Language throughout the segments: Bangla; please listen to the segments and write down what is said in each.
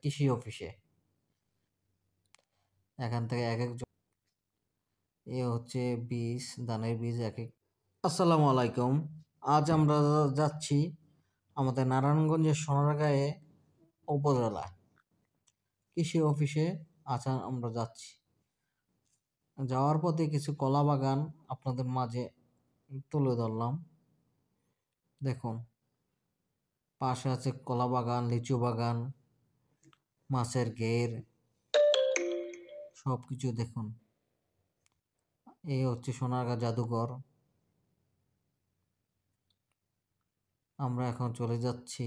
কৃষি অফিসে। এখান থেকে এক একজন এ হচ্ছে বীজ, ধানের বীজ এক এক। আসসালামু আলাইকুম। আজ আমরা যাচ্ছি আমাদের নারায়ণগঞ্জের সোনারগাঁয়ে উপজেলা কৃষি অফিসে। আমরা যাচ্ছি। যাওয়ার পথে কিছু কলা বাগান আপনাদের মাঝে তুলে ধরলাম। দেখুন, পাশে আছে কলা বাগান, লিচু বাগান, মাছের ঘের, সবকিছু দেখুন। এই হচ্ছে সোনারগাঁ জাদুঘর। আমরা এখন চলে যাচ্ছি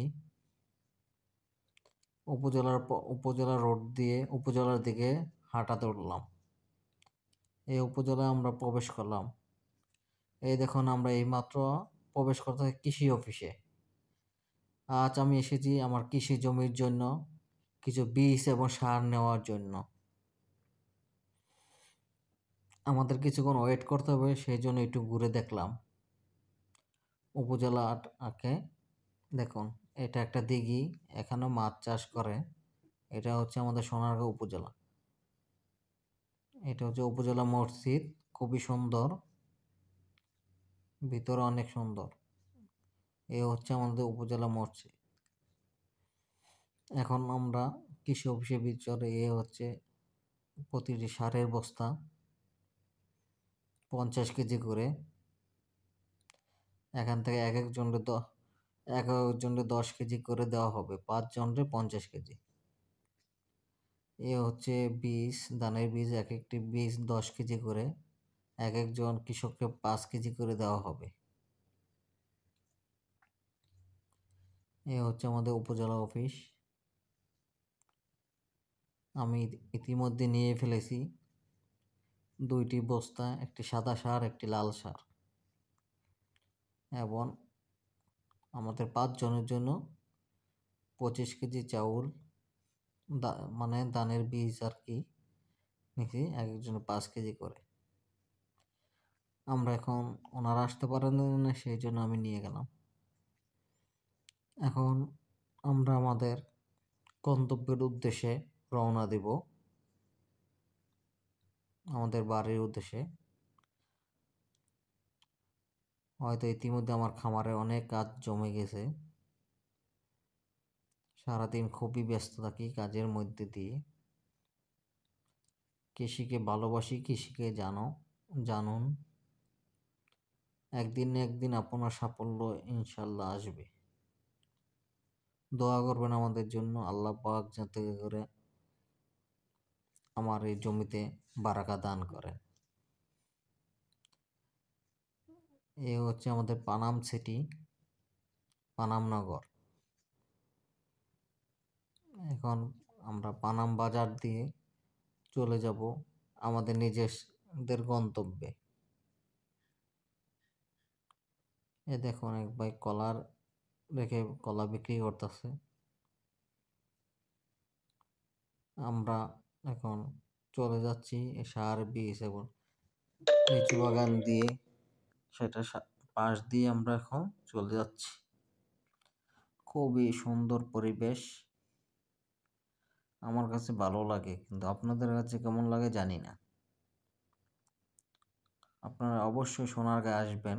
উপজেলা রোড দিয়ে উপজেলার দিকে হাঁটাতে উঠলাম। এই উপজেলায় আমরা প্রবেশ করলাম। এই দেখুন, আমরা এইমাত্র প্রবেশ করতে কৃষি অফিসে। আজ আমি এসেছি আমার কৃষি জমির জন্য কিছু বীজ এবং সার নেওয়ার জন্য। আমাদের কিছুক্ষণ ওয়েট করতে হবে, সেই জন্য একটু ঘুরে দেখলাম উপজেলাটাকে। দেখুন, এটা একটা দিঘি, এখানে মাছ চাষ করে। এটা হচ্ছে আমাদের সোনারগাঁও উপজেলা। এটা হচ্ছে উপজেলা মসজিদ, খুবই সুন্দর, ভিতরে অনেক সুন্দর। এ হচ্ছে আমাদের উপজেলা মসজিদ। এখন আমরা কৃষি অফিসের ভিতরে। এ হচ্ছে প্রতিটি সারের বস্তা 50 কেজি করে। এখান থেকে এক একজনের 10 কেজি করে দেওয়া হবে, 5 জনের 50 কেজি। এ হচ্ছে বীজ, ধানের বীজ, এক একটি বীজ 10 কেজি করে। এক একজন কৃষককে 5 কেজি করে দেওয়া হবে। এ হচ্ছে আমাদের উপজেলা অফিস। আমি ইতিমধ্যে নিয়ে ফেলেছি 2টি বস্তা, একটি সাদা সার, একটি লাল সার, এবং আমাদের 5 জনের জন্য 25 কেজি চাউল, মানে ধানের বীজ আর কি, নিয়েছি এক একজনের 5 কেজি করে। আমরা এখন ওনারা আসতে পারেন না, সেই জন্য আমি নিয়ে গেলাম। এখন আমরা আমাদের গন্তব্যের উদ্দেশ্যে রওনা দিব, আমাদের বাড়ির উদ্দেশ্যে। হয়তো ইতিমধ্যে আমার খামারে অনেক কাজ জমে গেছে। সারাদিন খুবই ব্যস্ত থাকি কাজের মধ্যে দিয়ে। কৃষিকে ভালোবাসি, কৃষিকে জানুন। একদিন না একদিন আপনার সাফল্য ইনশাল্লাহ আসবে। দোয়া করবেন আমাদের জন্য, আল্লাহ পাক যাতে করে আমার এই জমিতে বারাকা দান করেন। এ হচ্ছে আমাদের পানাম সিটি, পানাম নগর। এখন আমরা পানাম বাজার দিয়ে চলে যাব আমাদের নিজেদের গন্তব্যে। এ দেখুন, এক ভাই কলার রেখে কলা বিক্রি করতেছে। আমরা এখন চলে যাচ্ছি সার, বীজ এবং লিচু বাগান দিয়ে, সেটা পাশ দিয়ে আমরা এখন চলে যাচ্ছি। খুবই সুন্দর পরিবেশ, আমার কাছে ভালো লাগে, কিন্তু আপনাদের কাছে কেমন লাগে জানি না। আপনারা অবশ্যই সোনারগাঁ আসবেন,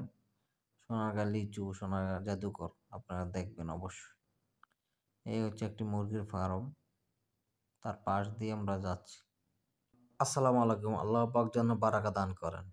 সোনারগাঁ লিচু, সোনারগাঁ জাদুঘর আপনারা দেখবেন অবশ্যই। এই হচ্ছে একটি মুরগির ফার্ম, তার পাশ দিয়ে আমরা যাচ্ছি। আসসালামু আলাইকুম। আল্লাহ পাক যেন বারাকা দান করেন।